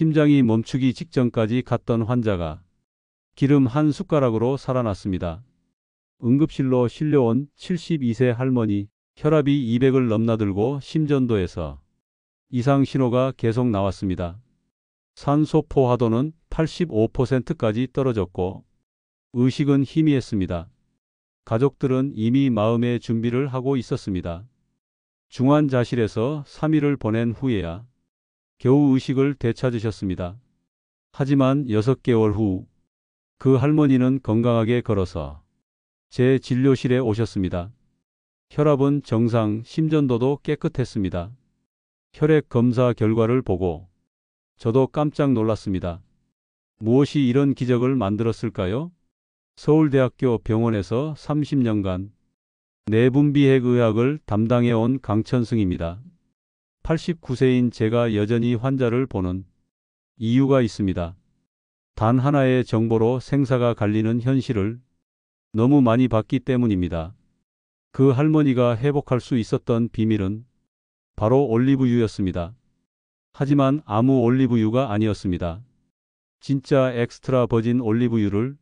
심장이 멈추기 직전까지 갔던 환자가 기름 한 숟가락으로 살아났습니다. 응급실로 실려온 72세 할머니, 혈압이 200을 넘나들고 심전도에서 이상 신호가 계속 나왔습니다. 산소 포화도는 85%까지 떨어졌고 의식은 희미했습니다. 가족들은 이미 마음의 준비를 하고 있었습니다. 중환자실에서 3일을 보낸 후에야 겨우 의식을 되찾으셨습니다. 하지만 6개월 후 그 할머니는 건강하게 걸어서 제 진료실에 오셨습니다. 혈압은 정상, 심전도도 깨끗했습니다. 혈액 검사 결과를 보고 저도 깜짝 놀랐습니다. 무엇이 이런 기적을 만들었을까요? 서울대학교 병원에서 30년간 내분비핵의학을 담당해온 강천승입니다. 89세인 제가 여전히 환자를 보는 이유가 있습니다. 단 하나의 정보로 생사가 갈리는 현실을 너무 많이 봤기 때문입니다. 그 할머니가 회복할 수 있었던 비밀은 바로 올리브유였습니다. 하지만 아무 올리브유가 아니었습니다. 진짜 엑스트라 버진 올리브유를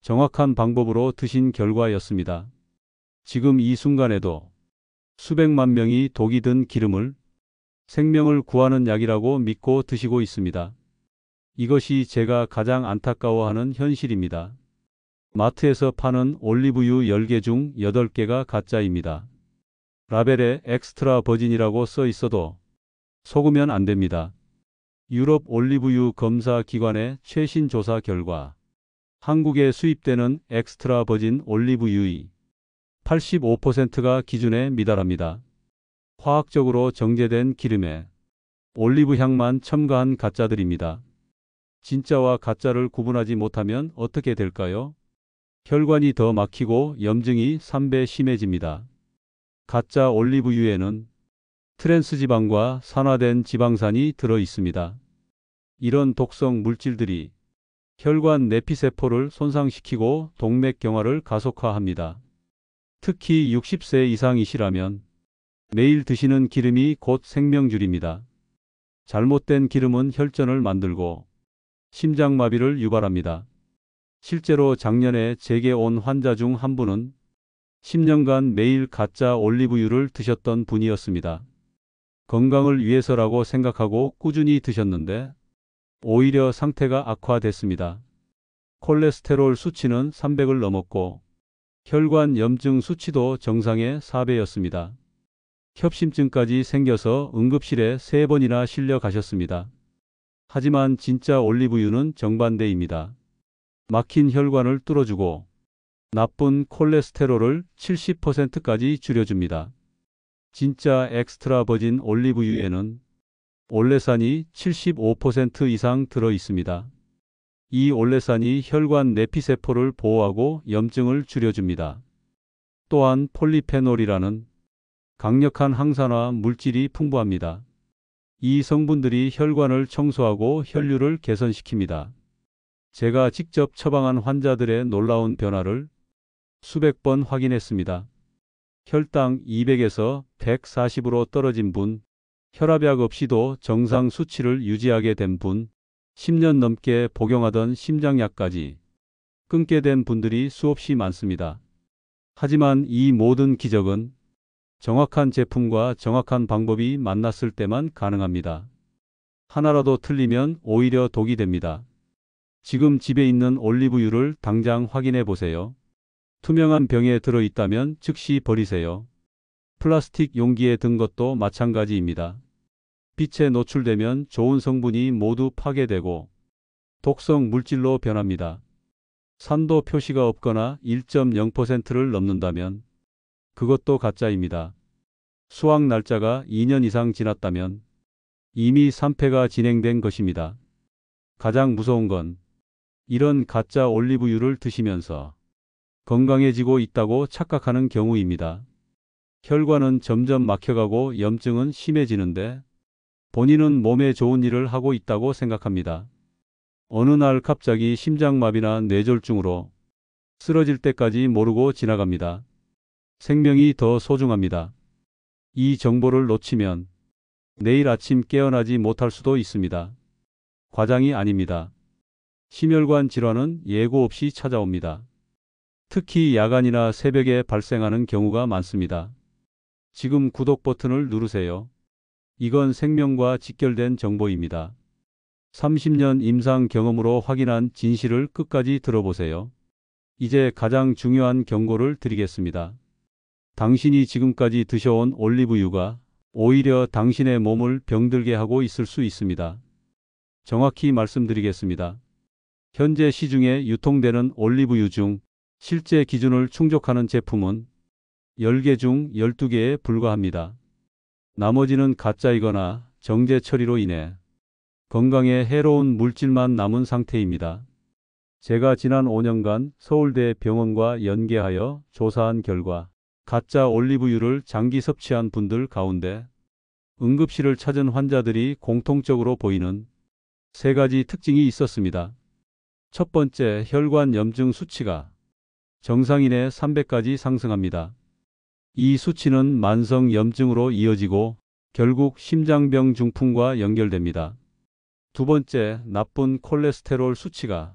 정확한 방법으로 드신 결과였습니다. 지금 이 순간에도 수백만 명이 독이 든 기름을 생명을 구하는 약이라고 믿고 드시고 있습니다. 이것이 제가 가장 안타까워하는 현실입니다. 마트에서 파는 올리브유 10개 중 8개가 가짜입니다. 라벨에 엑스트라 버진이라고 써 있어도 속으면 안 됩니다. 유럽 올리브유 검사 기관의 최신 조사 결과 한국에 수입되는 엑스트라 버진 올리브유의 85%가 기준에 미달합니다. 화학적으로 정제된 기름에 올리브 향만 첨가한 가짜들입니다. 진짜와 가짜를 구분하지 못하면 어떻게 될까요? 혈관이 더 막히고 염증이 3배 심해집니다. 가짜 올리브유에는 트랜스지방과 산화된 지방산이 들어 있습니다. 이런 독성 물질들이 혈관 내피세포를 손상시키고 동맥경화를 가속화합니다. 특히 60세 이상이시라면 매일 드시는 기름이 곧 생명줄입니다. 잘못된 기름은 혈전을 만들고 심장마비를 유발합니다. 실제로 작년에 제게 온 환자 중 한 분은 10년간 매일 가짜 올리브유를 드셨던 분이었습니다. 건강을 위해서라고 생각하고 꾸준히 드셨는데 오히려 상태가 악화됐습니다. 콜레스테롤 수치는 300을 넘었고 혈관 염증 수치도 정상의 4배였습니다. 협심증까지 생겨서 응급실에 3번이나 실려 가셨습니다. 하지만 진짜 올리브유는 정반대입니다. 막힌 혈관을 뚫어주고 나쁜 콜레스테롤을 70%까지 줄여줍니다. 진짜 엑스트라 버진 올리브유에는 올레산이 75% 이상 들어 있습니다. 이 올레산이 혈관 내피세포를 보호하고 염증을 줄여줍니다. 또한 폴리페놀이라는 강력한 항산화 물질이 풍부합니다. 이 성분들이 혈관을 청소하고 혈류를 개선시킵니다. 제가 직접 처방한 환자들의 놀라운 변화를 수백 번 확인했습니다. 혈당 200에서 140으로 떨어진 분, 혈압약 없이도 정상 수치를 유지하게 된 분, 10년 넘게 복용하던 심장약까지 끊게 된 분들이 수없이 많습니다. 하지만 이 모든 기적은 정확한 제품과 정확한 방법이 만났을 때만 가능합니다. 하나라도 틀리면 오히려 독이 됩니다. 지금 집에 있는 올리브유를 당장 확인해 보세요. 투명한 병에 들어있다면 즉시 버리세요. 플라스틱 용기에 든 것도 마찬가지입니다. 빛에 노출되면 좋은 성분이 모두 파괴되고 독성 물질로 변합니다. 산도 표시가 없거나 1.0%를 넘는다면 그것도 가짜입니다. 수확 날짜가 2년 이상 지났다면 이미 산패가 진행된 것입니다. 가장 무서운 건 이런 가짜 올리브유를 드시면서 건강해지고 있다고 착각하는 경우입니다. 혈관은 점점 막혀가고 염증은 심해지는데 본인은 몸에 좋은 일을 하고 있다고 생각합니다. 어느 날 갑자기 심장마비나 뇌졸중으로 쓰러질 때까지 모르고 지나갑니다. 생명이 더 소중합니다. 이 정보를 놓치면 내일 아침 깨어나지 못할 수도 있습니다. 과장이 아닙니다. 심혈관 질환은 예고 없이 찾아옵니다. 특히 야간이나 새벽에 발생하는 경우가 많습니다. 지금 구독 버튼을 누르세요. 이건 생명과 직결된 정보입니다. 30년 임상 경험으로 확인한 진실을 끝까지 들어보세요. 이제 가장 중요한 경고를 드리겠습니다. 당신이 지금까지 드셔온 올리브유가 오히려 당신의 몸을 병들게 하고 있을 수 있습니다. 정확히 말씀드리겠습니다. 현재 시중에 유통되는 올리브유 중 실제 기준을 충족하는 제품은 10개 중 12개에 불과합니다. 나머지는 가짜이거나 정제 처리로 인해 건강에 해로운 물질만 남은 상태입니다. 제가 지난 5년간 서울대 병원과 연계하여 조사한 결과 가짜 올리브유를 장기 섭취한 분들 가운데 응급실을 찾은 환자들이 공통적으로 보이는 3가지 특징이 있었습니다. 첫 번째, 혈관 염증 수치가 정상인의 300까지 상승합니다. 이 수치는 만성 염증으로 이어지고 결국 심장병 중풍과 연결됩니다. 두 번째, 나쁜 콜레스테롤 수치가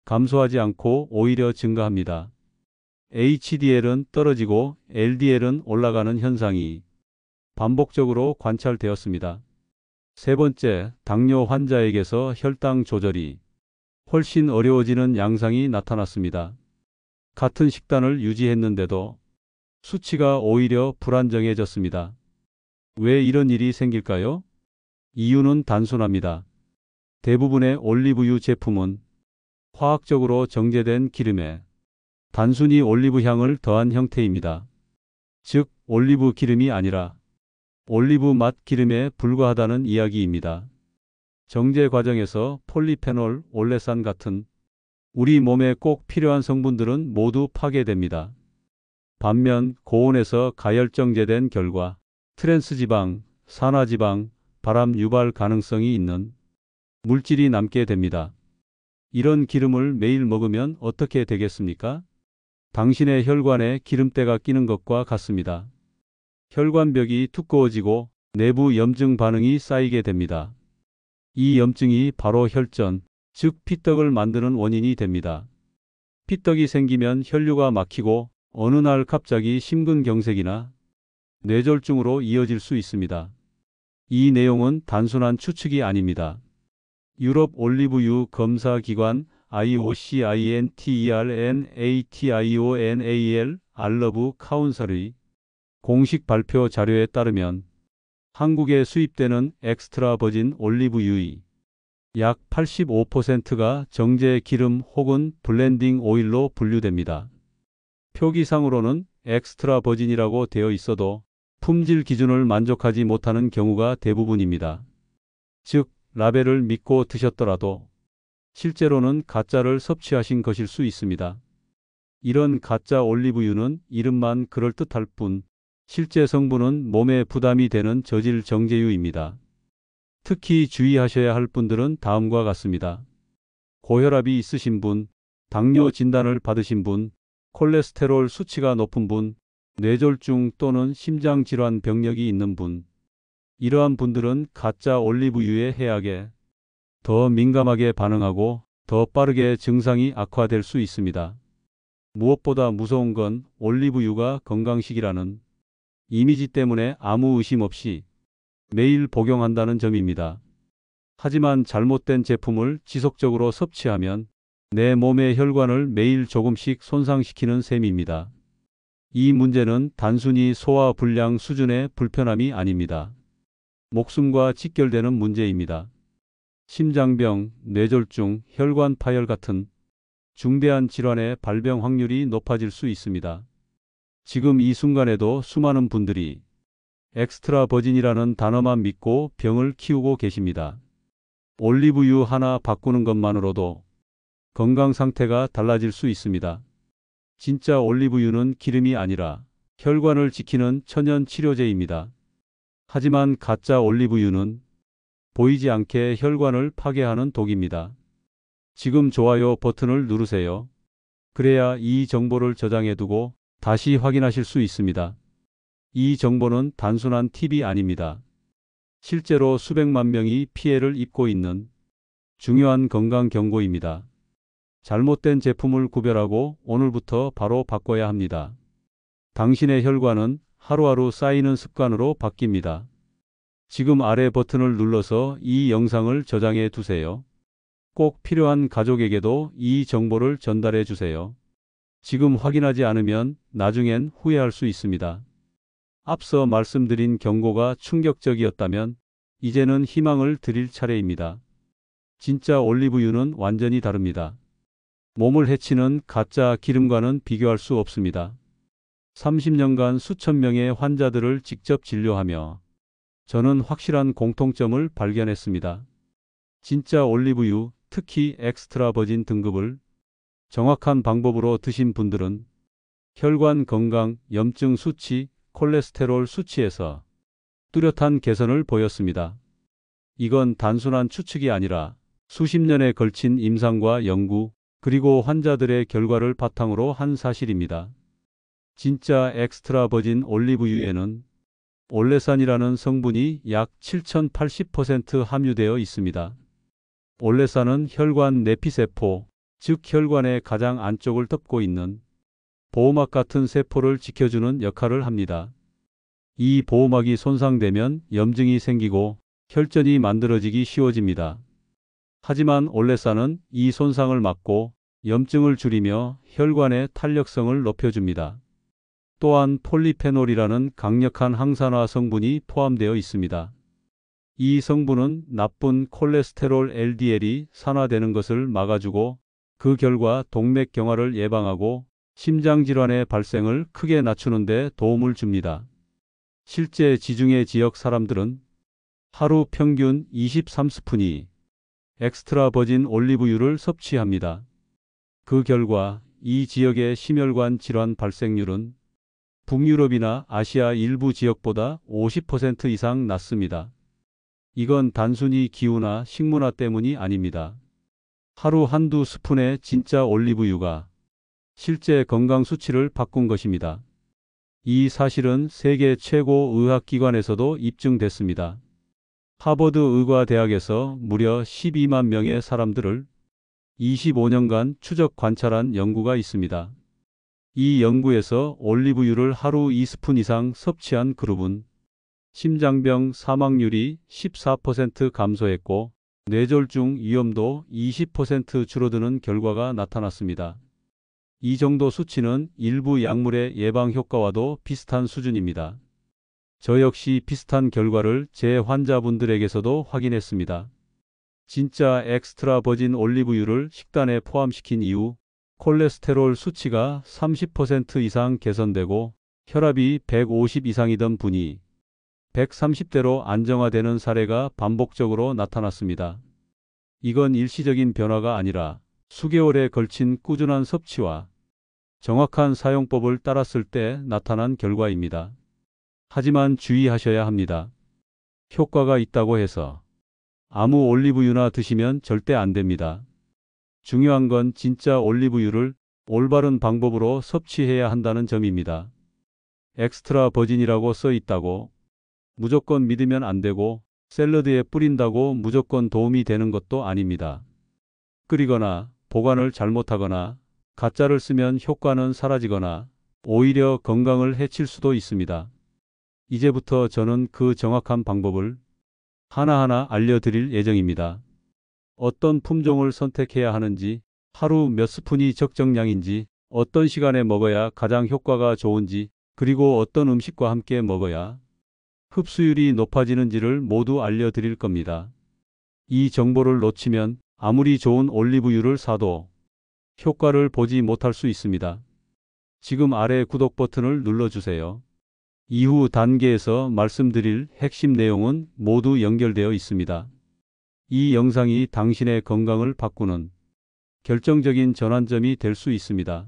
감소하지 않고 오히려 증가합니다. HDL은 떨어지고 LDL은 올라가는 현상이 반복적으로 관찰되었습니다. 세 번째, 당뇨 환자에게서 혈당 조절이 훨씬 어려워지는 양상이 나타났습니다. 같은 식단을 유지했는데도 수치가 오히려 불안정해졌습니다. 왜 이런 일이 생길까요? 이유는 단순합니다. 대부분의 올리브유 제품은 화학적으로 정제된 기름에 단순히 올리브 향을 더한 형태입니다. 즉, 올리브 기름이 아니라 올리브 맛 기름에 불과하다는 이야기입니다. 정제 과정에서 폴리페놀, 올레산 같은 우리 몸에 꼭 필요한 성분들은 모두 파괴됩니다. 반면 고온에서 가열정제된 결과 트랜스지방, 산화지방, 발암 유발 가능성이 있는 물질이 남게 됩니다. 이런 기름을 매일 먹으면 어떻게 되겠습니까? 당신의 혈관에 기름때가 끼는 것과 같습니다. 혈관벽이 두꺼워지고 내부 염증 반응이 쌓이게 됩니다. 이 염증이 바로 혈전, 즉 피떡을 만드는 원인이 됩니다. 피떡이 생기면 혈류가 막히고 어느 날 갑자기 심근경색이나 뇌졸중으로 이어질 수 있습니다. 이 내용은 단순한 추측이 아닙니다. 유럽 올리브유 검사기관 IOCINTERNATIONAL 알러브 카운셀의 공식 발표 자료에 따르면 한국에 수입되는 엑스트라 버진 올리브유의 약 85%가 정제 기름 혹은 블렌딩 오일로 분류됩니다. 표기상으로는 엑스트라 버진이라고 되어 있어도 품질 기준을 만족하지 못하는 경우가 대부분입니다. 즉, 라벨을 믿고 드셨더라도 실제로는 가짜를 섭취하신 것일 수 있습니다. 이런 가짜 올리브유는 이름만 그럴듯할 뿐 실제 성분은 몸에 부담이 되는 저질 정제유입니다. 특히 주의하셔야 할 분들은 다음과 같습니다. 고혈압이 있으신 분, 당뇨 진단을 받으신 분, 콜레스테롤 수치가 높은 분, 뇌졸중 또는 심장질환 병력이 있는 분. 이러한 분들은 가짜 올리브유의 해악에 더 민감하게 반응하고 더 빠르게 증상이 악화될 수 있습니다. 무엇보다 무서운 건 올리브유가 건강식이라는 이미지 때문에 아무 의심 없이 매일 복용한다는 점입니다. 하지만 잘못된 제품을 지속적으로 섭취하면 내 몸의 혈관을 매일 조금씩 손상시키는 셈입니다. 이 문제는 단순히 소화 불량 수준의 불편함이 아닙니다. 목숨과 직결되는 문제입니다. 심장병, 뇌졸중, 혈관 파열 같은 중대한 질환의 발병 확률이 높아질 수 있습니다. 지금 이 순간에도 수많은 분들이 엑스트라 버진이라는 단어만 믿고 병을 키우고 계십니다. 올리브유 하나 바꾸는 것만으로도 건강 상태가 달라질 수 있습니다. 진짜 올리브유는 기름이 아니라 혈관을 지키는 천연 치료제입니다. 하지만 가짜 올리브유는 보이지 않게 혈관을 파괴하는 독입니다. 지금 좋아요 버튼을 누르세요. 그래야 이 정보를 저장해두고 다시 확인하실 수 있습니다. 이 정보는 단순한 팁이 아닙니다. 실제로 수백만 명이 피해를 입고 있는 중요한 건강 경고입니다. 잘못된 제품을 구별하고 오늘부터 바로 바꿔야 합니다. 당신의 혈관은 하루하루 쌓이는 습관으로 바뀝니다. 지금 아래 버튼을 눌러서 이 영상을 저장해 두세요. 꼭 필요한 가족에게도 이 정보를 전달해 주세요. 지금 확인하지 않으면 나중엔 후회할 수 있습니다. 앞서 말씀드린 경고가 충격적이었다면 이제는 희망을 드릴 차례입니다. 진짜 올리브유는 완전히 다릅니다. 몸을 해치는 가짜 기름과는 비교할 수 없습니다. 30년간 수천 명의 환자들을 직접 진료하며 저는 확실한 공통점을 발견했습니다. 진짜 올리브유, 특히 엑스트라 버진 등급을 정확한 방법으로 드신 분들은 혈관 건강, 염증 수치, 콜레스테롤 수치에서 뚜렷한 개선을 보였습니다. 이건 단순한 추측이 아니라 수십 년에 걸친 임상과 연구, 그리고 환자들의 결과를 바탕으로 한 사실입니다. 진짜 엑스트라 버진 올리브유에는 올레산이라는 성분이 약 7080% 함유되어 있습니다. 올레산은 혈관 내피세포, 즉 혈관의 가장 안쪽을 덮고 있는 보호막 같은 세포를 지켜주는 역할을 합니다. 이 보호막이 손상되면 염증이 생기고 혈전이 만들어지기 쉬워집니다. 하지만 올레산은 이 손상을 막고 염증을 줄이며 혈관의 탄력성을 높여줍니다. 또한 폴리페놀이라는 강력한 항산화 성분이 포함되어 있습니다. 이 성분은 나쁜 콜레스테롤 LDL이 산화되는 것을 막아주고 그 결과 동맥경화를 예방하고 심장질환의 발생을 크게 낮추는 데 도움을 줍니다. 실제 지중해 지역 사람들은 하루 평균 23스푼이 엑스트라 버진 올리브유를 섭취합니다. 그 결과 이 지역의 심혈관 질환 발생률은 북유럽이나 아시아 일부 지역보다 50% 이상 낮습니다. 이건 단순히 기후나 식문화 때문이 아닙니다. 하루 한두 스푼의 진짜 올리브유가 실제 건강 수치를 바꾼 것입니다. 이 사실은 세계 최고 의학기관에서도 입증됐습니다. 하버드 의과대학에서 무려 12만 명의 사람들을 25년간 추적 관찰한 연구가 있습니다. 이 연구에서 올리브유를 하루 2스푼 이상 섭취한 그룹은 심장병 사망률이 14% 감소했고 뇌졸중 위험도 20% 줄어드는 결과가 나타났습니다. 이 정도 수치는 일부 약물의 예방 효과와도 비슷한 수준입니다. 저 역시 비슷한 결과를 제 환자분들에게서도 확인했습니다. 진짜 엑스트라 버진 올리브유를 식단에 포함시킨 이후 콜레스테롤 수치가 30% 이상 개선되고 혈압이 150 이상이던 분이 130대로 안정화되는 사례가 반복적으로 나타났습니다. 이건 일시적인 변화가 아니라 수개월에 걸친 꾸준한 섭취와 정확한 사용법을 따랐을 때 나타난 결과입니다. 하지만 주의하셔야 합니다. 효과가 있다고 해서 아무 올리브유나 드시면 절대 안 됩니다. 중요한 건 진짜 올리브유를 올바른 방법으로 섭취해야 한다는 점입니다. 엑스트라 버진이라고 써 있다고 무조건 믿으면 안 되고 샐러드에 뿌린다고 무조건 도움이 되는 것도 아닙니다. 끓이거나 보관을 잘못하거나 가짜를 쓰면 효과는 사라지거나 오히려 건강을 해칠 수도 있습니다. 이제부터 저는 그 정확한 방법을 하나하나 알려드릴 예정입니다. 어떤 품종을 선택해야 하는지, 하루 몇 스푼이 적정량인지, 어떤 시간에 먹어야 가장 효과가 좋은지, 그리고 어떤 음식과 함께 먹어야 흡수율이 높아지는지를 모두 알려드릴 겁니다. 이 정보를 놓치면 아무리 좋은 올리브유를 사도 효과를 보지 못할 수 있습니다. 지금 아래 구독 버튼을 눌러주세요. 이후 단계에서 말씀드릴 핵심 내용은 모두 연결되어 있습니다. 이 영상이 당신의 건강을 바꾸는 결정적인 전환점이 될 수 있습니다.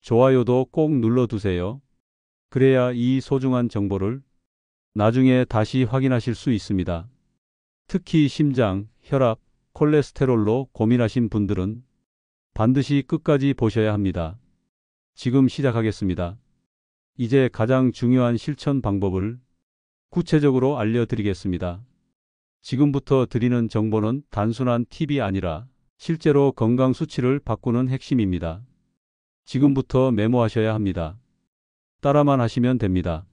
좋아요도 꼭 눌러두세요. 그래야 이 소중한 정보를 나중에 다시 확인하실 수 있습니다. 특히 심장, 혈압, 콜레스테롤로 고민하신 분들은 반드시 끝까지 보셔야 합니다. 지금 시작하겠습니다. 이제 가장 중요한 실천 방법을 구체적으로 알려드리겠습니다. 지금부터 드리는 정보는 단순한 팁이 아니라 실제로 건강 수치를 바꾸는 핵심입니다. 지금부터 메모하셔야 합니다. 따라만 하시면 됩니다.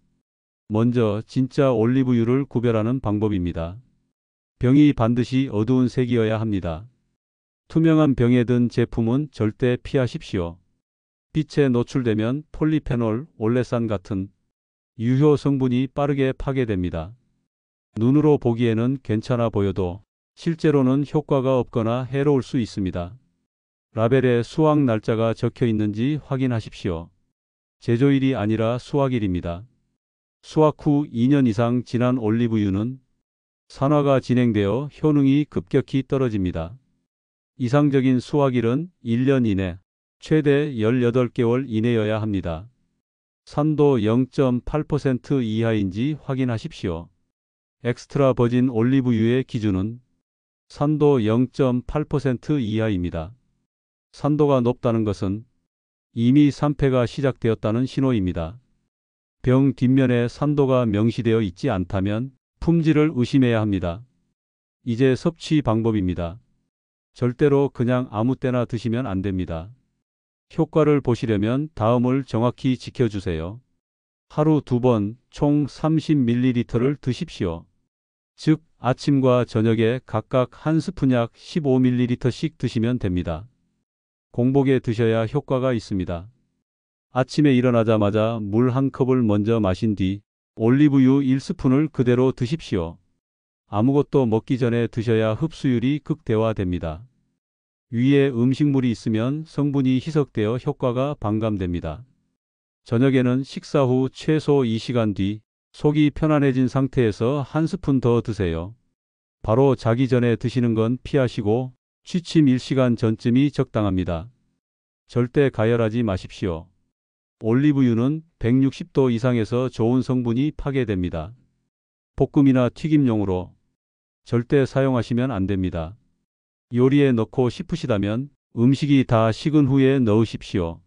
먼저 진짜 올리브유를 구별하는 방법입니다. 병이 반드시 어두운 색이어야 합니다. 투명한 병에 든 제품은 절대 피하십시오. 빛에 노출되면 폴리페놀, 올레산 같은 유효 성분이 빠르게 파괴됩니다. 눈으로 보기에는 괜찮아 보여도 실제로는 효과가 없거나 해로울 수 있습니다. 라벨에 수확 날짜가 적혀 있는지 확인하십시오. 제조일이 아니라 수확일입니다. 수확 후 2년 이상 지난 올리브유는 산화가 진행되어 효능이 급격히 떨어집니다. 이상적인 수확일은 1년 이내, 최대 18개월 이내여야 합니다. 산도 0.8% 이하인지 확인하십시오. 엑스트라 버진 올리브유의 기준은 산도 0.8% 이하입니다. 산도가 높다는 것은 이미 산패가 시작되었다는 신호입니다. 병 뒷면에 산도가 명시되어 있지 않다면 품질을 의심해야 합니다. 이제 섭취 방법입니다. 절대로 그냥 아무 때나 드시면 안 됩니다. 효과를 보시려면 다음을 정확히 지켜주세요. 하루 2번 총 30ml를 드십시오. 즉 아침과 저녁에 각각 한 스푼약 15ml씩 드시면 됩니다. 공복에 드셔야 효과가 있습니다. 아침에 일어나자마자 물 한 컵을 먼저 마신 뒤 올리브유 1스푼을 그대로 드십시오. 아무것도 먹기 전에 드셔야 흡수율이 극대화됩니다. 위에 음식물이 있으면 성분이 희석되어 효과가 반감됩니다. 저녁에는 식사 후 최소 2시간 뒤 속이 편안해진 상태에서 한 스푼 더 드세요. 바로 자기 전에 드시는 건 피하시고 취침 1시간 전쯤이 적당합니다. 절대 가열하지 마십시오. 올리브유는 160도 이상에서 좋은 성분이 파괴됩니다. 볶음이나 튀김용으로 절대 사용하시면 안 됩니다. 요리에 넣고 싶으시다면 음식이 다 식은 후에 넣으십시오.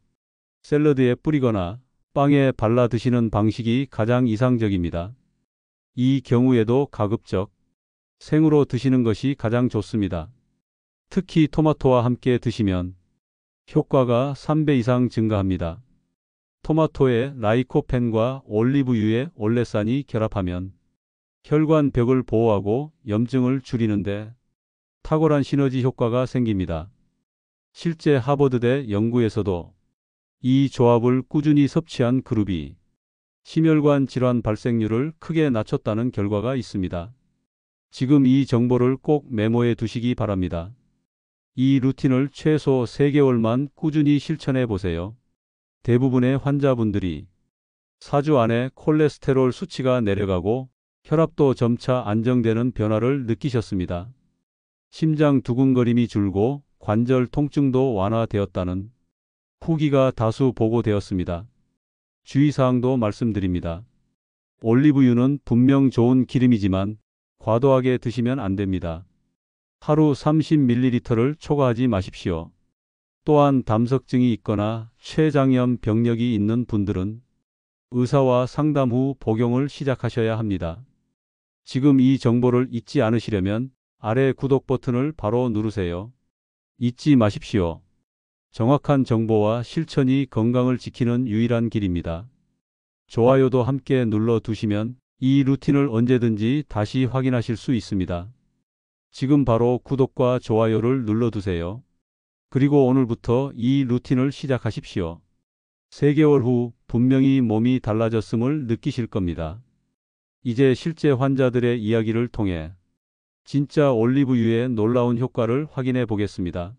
샐러드에 뿌리거나 빵에 발라 드시는 방식이 가장 이상적입니다. 이 경우에도 가급적 생으로 드시는 것이 가장 좋습니다. 특히 토마토와 함께 드시면 효과가 3배 이상 증가합니다. 토마토의 라이코펜과 올리브유의 올레산이 결합하면 혈관 벽을 보호하고 염증을 줄이는데 탁월한 시너지 효과가 생깁니다. 실제 하버드대 연구에서도 이 조합을 꾸준히 섭취한 그룹이 심혈관 질환 발생률을 크게 낮췄다는 결과가 있습니다. 지금 이 정보를 꼭 메모해 두시기 바랍니다. 이 루틴을 최소 3개월만 꾸준히 실천해 보세요. 대부분의 환자분들이 4주 안에 콜레스테롤 수치가 내려가고 혈압도 점차 안정되는 변화를 느끼셨습니다. 심장 두근거림이 줄고 관절 통증도 완화되었다는 후기가 다수 보고되었습니다. 주의사항도 말씀드립니다. 올리브유는 분명 좋은 기름이지만 과도하게 드시면 안 됩니다. 하루 30ml를 초과하지 마십시오. 또한 담석증이 있거나 췌장염 병력이 있는 분들은 의사와 상담 후 복용을 시작하셔야 합니다. 지금 이 정보를 잊지 않으시려면 아래 구독 버튼을 바로 누르세요. 잊지 마십시오. 정확한 정보와 실천이 건강을 지키는 유일한 길입니다. 좋아요도 함께 눌러두시면 이 루틴을 언제든지 다시 확인하실 수 있습니다. 지금 바로 구독과 좋아요를 눌러두세요. 그리고 오늘부터 이 루틴을 시작하십시오. 3개월 후 분명히 몸이 달라졌음을 느끼실 겁니다. 이제 실제 환자들의 이야기를 통해 진짜 올리브유의 놀라운 효과를 확인해 보겠습니다.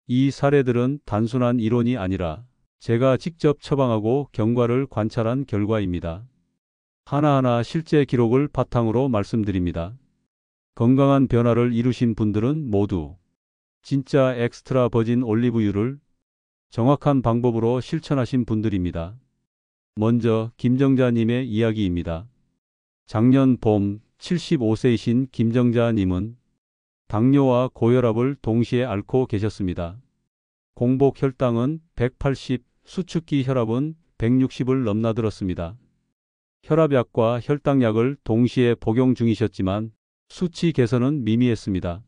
이 사례들은 단순한 이론이 아니라 제가 직접 처방하고 경과를 관찰한 결과입니다. 하나하나 실제 기록을 바탕으로 말씀드립니다. 건강한 변화를 이루신 분들은 모두 진짜 엑스트라 버진 올리브유를 정확한 방법으로 실천하신 분들입니다. 먼저 김정자님의 이야기입니다. 작년 봄 75세이신 김정자님은 당뇨와 고혈압을 동시에 앓고 계셨습니다. 공복 혈당은 180, 수축기 혈압은 160을 넘나들었습니다. 혈압약과 혈당약을 동시에 복용 중이셨지만 수치 개선은 미미했습니다.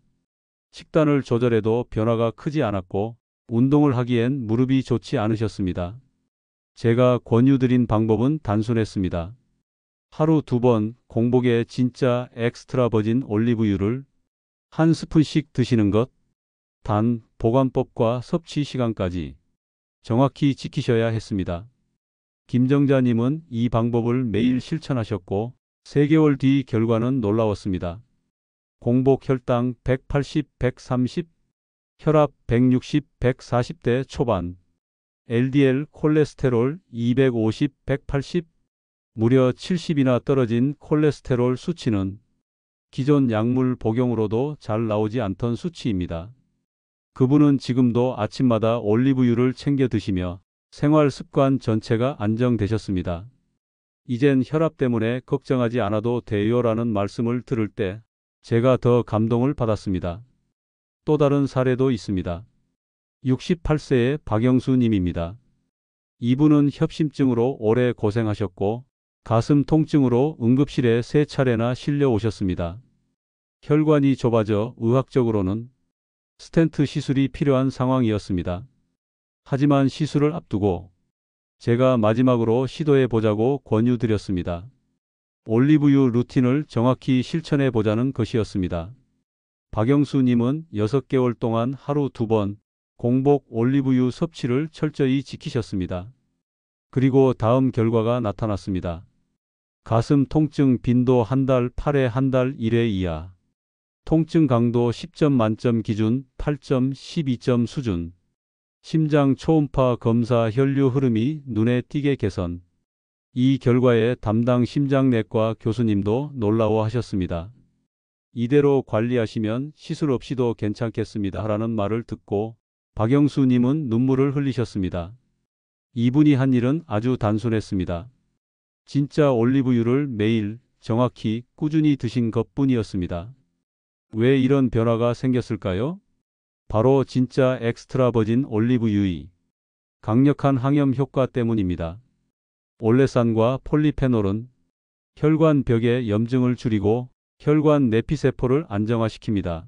식단을 조절해도 변화가 크지 않았고 운동을 하기엔 무릎이 좋지 않으셨습니다. 제가 권유드린 방법은 단순했습니다. 하루 2번 공복에 진짜 엑스트라 버진 올리브유를 한 스푼씩 드시는 것. 단, 보관법과 섭취 시간까지 정확히 지키셔야 했습니다. 김정자님은 이 방법을 매일 실천하셨고 3개월 뒤 결과는 놀라웠습니다. 공복 혈당 180, 130, 혈압 160, 140대 초반, LDL 콜레스테롤 250, 180, 무려 70이나 떨어진 콜레스테롤 수치는 기존 약물 복용으로도 잘 나오지 않던 수치입니다. 그분은 지금도 아침마다 올리브유를 챙겨 드시며 생활 습관 전체가 안정되셨습니다. 이젠 혈압 때문에 걱정하지 않아도 돼요라는 말씀을 들을 때 제가 더 감동을 받았습니다. 또 다른 사례도 있습니다. 68세의 박영수 님입니다. 이분은 협심증으로 오래 고생하셨고 가슴 통증으로 응급실에 3차례나 실려 오셨습니다. 혈관이 좁아져 의학적으로는 스텐트 시술이 필요한 상황이었습니다. 하지만 시술을 앞두고 제가 마지막으로 시도해 보자고 권유드렸습니다. 올리브유 루틴을 정확히 실천해 보자는 것이었습니다. 박영수님은 6개월 동안 하루 2번 공복 올리브유 섭취를 철저히 지키셨습니다. 그리고 다음 결과가 나타났습니다. 가슴 통증 빈도 한 달 8회 한 달 1회 이하. 통증 강도 10점 만점 기준 8점 12점 수준. 심장 초음파 검사 혈류 흐름이 눈에 띄게 개선. 이 결과에 담당 심장내과 교수님도 놀라워하셨습니다. 이대로 관리하시면 시술 없이도 괜찮겠습니다. 라는 말을 듣고 박영수님은 눈물을 흘리셨습니다. 이분이 한 일은 아주 단순했습니다. 진짜 올리브유를 매일 정확히 꾸준히 드신 것뿐이었습니다. 왜 이런 변화가 생겼을까요? 바로 진짜 엑스트라 버진 올리브유의 강력한 항염 효과 때문입니다. 올레산과 폴리페놀은 혈관 벽의 염증을 줄이고 혈관 내피세포를 안정화시킵니다.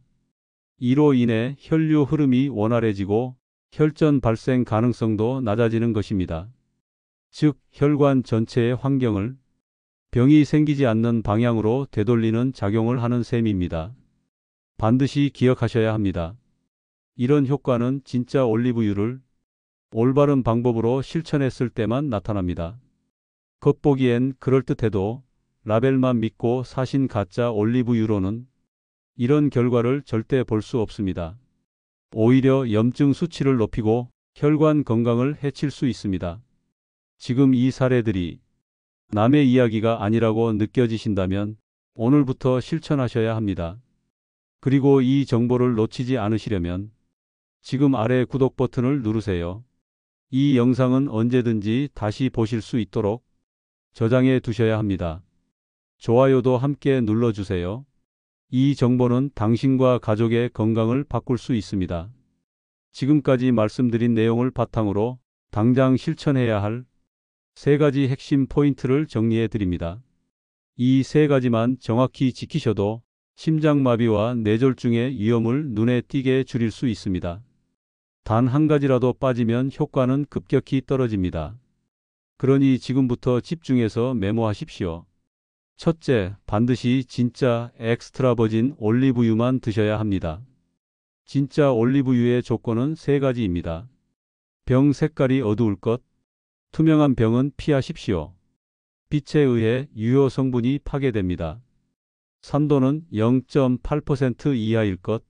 이로 인해 혈류 흐름이 원활해지고 혈전 발생 가능성도 낮아지는 것입니다. 즉, 혈관 전체의 환경을 병이 생기지 않는 방향으로 되돌리는 작용을 하는 셈입니다. 반드시 기억하셔야 합니다. 이런 효과는 진짜 올리브유를 올바른 방법으로 실천했을 때만 나타납니다. 겉보기엔 그럴듯해도 라벨만 믿고 사신 가짜 올리브유로는 이런 결과를 절대 볼 수 없습니다. 오히려 염증 수치를 높이고 혈관 건강을 해칠 수 있습니다. 지금 이 사례들이 남의 이야기가 아니라고 느껴지신다면 오늘부터 실천하셔야 합니다. 그리고 이 정보를 놓치지 않으시려면 지금 아래 구독 버튼을 누르세요. 이 영상은 언제든지 다시 보실 수 있도록 저장해 두셔야 합니다. 좋아요도 함께 눌러주세요. 이 정보는 당신과 가족의 건강을 바꿀 수 있습니다. 지금까지 말씀드린 내용을 바탕으로 당장 실천해야 할 3가지 핵심 포인트를 정리해 드립니다. 이 3가지만 정확히 지키셔도 심장마비와 뇌졸중의 위험을 눈에 띄게 줄일 수 있습니다. 단 한 가지라도 빠지면 효과는 급격히 떨어집니다. 그러니 지금부터 집중해서 메모하십시오. 첫째, 반드시 진짜 엑스트라 버진 올리브유만 드셔야 합니다. 진짜 올리브유의 조건은 3가지입니다. 병 색깔이 어두울 것, 투명한 병은 피하십시오. 빛에 의해 유효 성분이 파괴됩니다. 산도는 0.8% 이하일 것,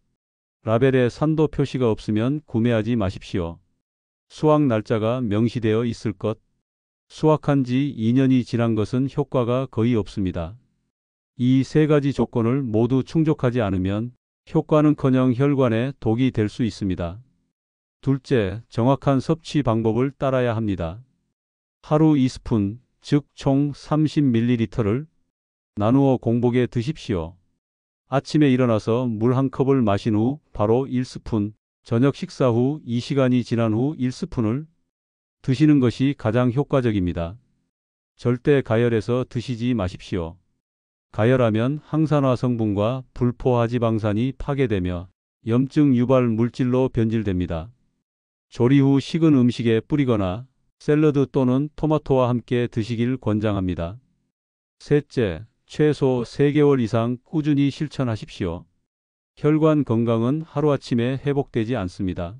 라벨에 산도 표시가 없으면 구매하지 마십시오. 수확 날짜가 명시되어 있을 것, 수확한 지 2년이 지난 것은 효과가 거의 없습니다. 이 3가지 조건을 모두 충족하지 않으면 효과는커녕 혈관에 독이 될 수 있습니다. 둘째, 정확한 섭취 방법을 따라야 합니다. 하루 2스푼, 즉 총 30ml를 나누어 공복에 드십시오. 아침에 일어나서 물 한 컵을 마신 후 바로 1스푼, 저녁 식사 후 2시간이 지난 후 1스푼을 드시는 것이 가장 효과적입니다. 절대 가열해서 드시지 마십시오. 가열하면 항산화 성분과 불포화지방산이 파괴되며 염증 유발 물질로 변질됩니다. 조리 후 식은 음식에 뿌리거나 샐러드 또는 토마토와 함께 드시길 권장합니다. 셋째, 최소 3개월 이상 꾸준히 실천하십시오. 혈관 건강은 하루아침에 회복되지 않습니다.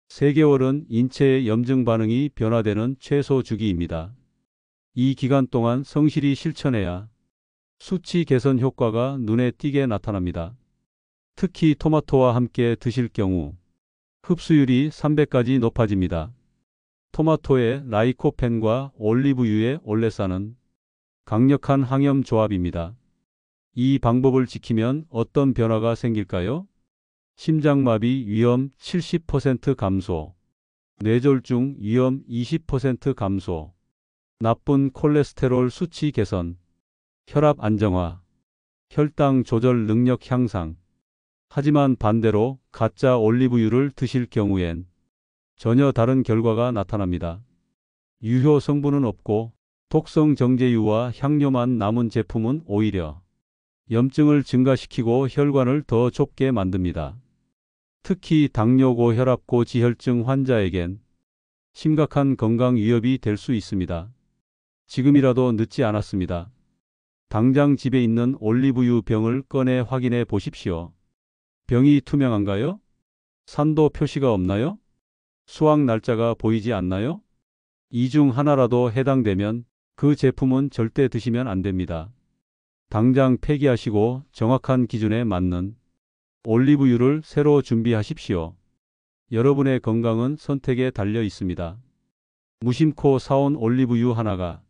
3개월은 인체의 염증 반응이 변화되는 최소 주기입니다. 이 기간 동안 성실히 실천해야 수치 개선 효과가 눈에 띄게 나타납니다. 특히 토마토와 함께 드실 경우 흡수율이 3배까지 높아집니다. 토마토의 라이코펜과 올리브유의 올레산은 강력한 항염 조합입니다. 이 방법을 지키면 어떤 변화가 생길까요? 심장마비 위험 70% 감소, 뇌졸중 위험 20% 감소, 나쁜 콜레스테롤 수치 개선, 혈압 안정화, 혈당 조절 능력 향상. 하지만 반대로 가짜 올리브유를 드실 경우엔 전혀 다른 결과가 나타납니다. 유효 성분은 없고 독성 정제유와 향료만 남은 제품은 오히려 염증을 증가시키고 혈관을 더 좁게 만듭니다. 특히 당뇨 고혈압 고지혈증 환자에겐 심각한 건강 위협이 될 수 있습니다. 지금이라도 늦지 않았습니다. 당장 집에 있는 올리브유 병을 꺼내 확인해 보십시오. 병이 투명한가요? 산도 표시가 없나요? 수확 날짜가 보이지 않나요? 이 중 하나라도 해당되면 그 제품은 절대 드시면 안 됩니다. 당장 폐기하시고 정확한 기준에 맞는 올리브유를 새로 준비하십시오. 여러분의 건강은 선택에 달려 있습니다. 무심코 사온 올리브유 하나가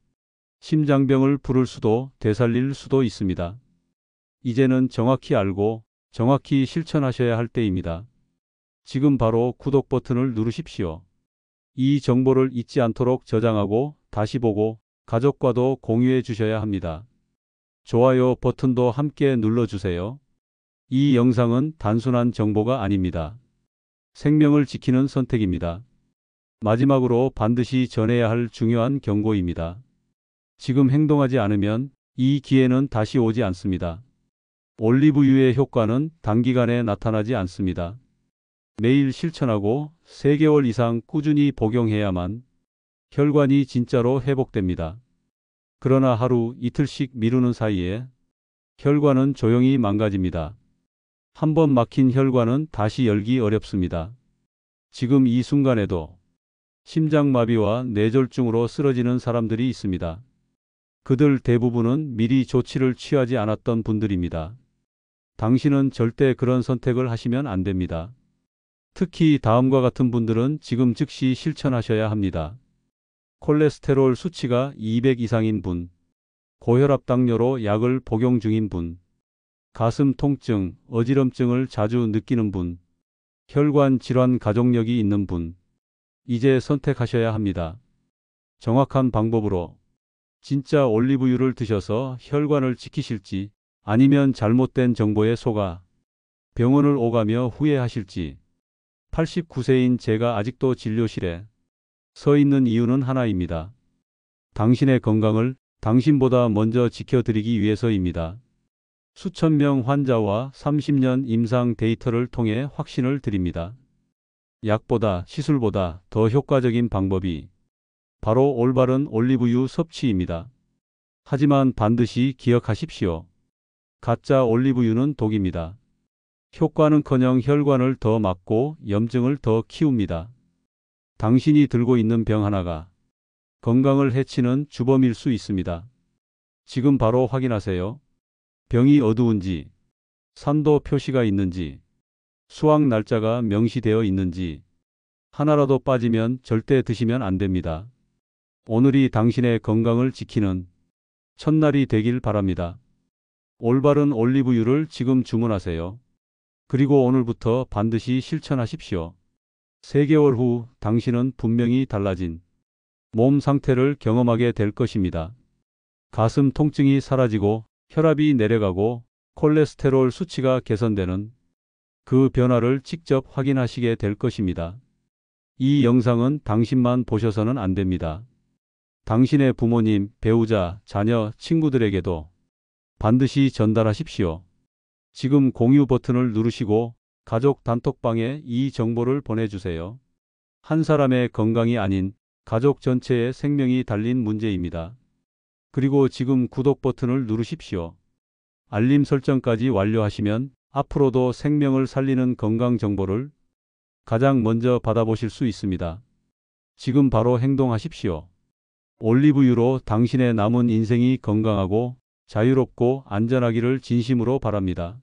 심장병을 부를 수도 되살릴 수도 있습니다. 이제는 정확히 알고 정확히 실천하셔야 할 때입니다. 지금 바로 구독 버튼을 누르십시오. 이 정보를 잊지 않도록 저장하고 다시 보고 가족과도 공유해 주셔야 합니다. 좋아요 버튼도 함께 눌러주세요. 이 영상은 단순한 정보가 아닙니다. 생명을 지키는 선택입니다. 마지막으로 반드시 전해야 할 중요한 경고입니다. 지금 행동하지 않으면 이 기회는 다시 오지 않습니다. 올리브유의 효과는 단기간에 나타나지 않습니다. 매일 실천하고 3개월 이상 꾸준히 복용해야만 혈관이 진짜로 회복됩니다. 그러나 하루 이틀씩 미루는 사이에 혈관은 조용히 망가집니다. 한번 막힌 혈관은 다시 열기 어렵습니다. 지금 이 순간에도 심장마비와 뇌졸중으로 쓰러지는 사람들이 있습니다. 그들 대부분은 미리 조치를 취하지 않았던 분들입니다. 당신은 절대 그런 선택을 하시면 안 됩니다. 특히 다음과 같은 분들은 지금 즉시 실천하셔야 합니다. 콜레스테롤 수치가 200 이상인 분, 고혈압 당뇨로 약을 복용 중인 분, 가슴 통증, 어지럼증을 자주 느끼는 분, 혈관 질환 가족력이 있는 분, 이제 선택하셔야 합니다. 정확한 방법으로 진짜 올리브유를 드셔서 혈관을 지키실지 아니면 잘못된 정보에 속아 병원을 오가며 후회하실지. 89세인 제가 아직도 진료실에 서 있는 이유는 하나입니다. 당신의 건강을 당신보다 먼저 지켜드리기 위해서입니다. 수천 명 환자와 30년 임상 데이터를 통해 확신을 드립니다. 약보다 시술보다 더 효과적인 방법이 바로 올바른 올리브유 섭취입니다. 하지만 반드시 기억하십시오. 가짜 올리브유는 독입니다. 효과는커녕 혈관을 더 막고 염증을 더 키웁니다. 당신이 들고 있는 병 하나가 건강을 해치는 주범일 수 있습니다. 지금 바로 확인하세요. 병이 어두운지, 산도 표시가 있는지, 수확 날짜가 명시되어 있는지 하나라도 빠지면 절대 드시면 안 됩니다. 오늘이 당신의 건강을 지키는 첫날이 되길 바랍니다. 올바른 올리브유를 지금 주문하세요. 그리고 오늘부터 반드시 실천하십시오. 3개월 후 당신은 분명히 달라진 몸 상태를 경험하게 될 것입니다. 가슴 통증이 사라지고 혈압이 내려가고 콜레스테롤 수치가 개선되는 그 변화를 직접 확인하시게 될 것입니다. 이 영상은 당신만 보셔서는 안 됩니다. 당신의 부모님, 배우자, 자녀, 친구들에게도 반드시 전달하십시오. 지금 공유 버튼을 누르시고 가족 단톡방에 이 정보를 보내주세요. 한 사람의 건강이 아닌 가족 전체의 생명이 달린 문제입니다. 그리고 지금 구독 버튼을 누르십시오. 알림 설정까지 완료하시면 앞으로도 생명을 살리는 건강 정보를 가장 먼저 받아보실 수 있습니다. 지금 바로 행동하십시오. 올리브유로 당신의 남은 인생이 건강하고 자유롭고 안전하기를 진심으로 바랍니다.